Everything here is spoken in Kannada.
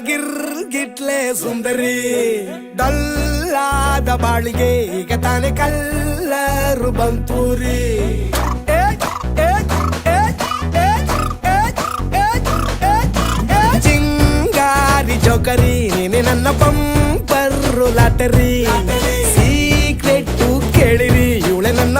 ಗಿರ್ಗಿಟ್ಲೆ ಸುಂದರಿ ಡಲ್ಲಾದ ಬಾಳಿಗೆ ಈಗ ತಾನೆ ಕಲ್ಲರು ಬಂತೂರಿ ಚಿಂಗಾರಿ ಜೋಕರಿ ನೀನೆ ನನ್ನ ಬಂಪರು ಲಾಟರಿ ಸೀಕ್ರೆಟ್ ಕೇಳಿರಿ ಇವಳೆ ನನ್ನ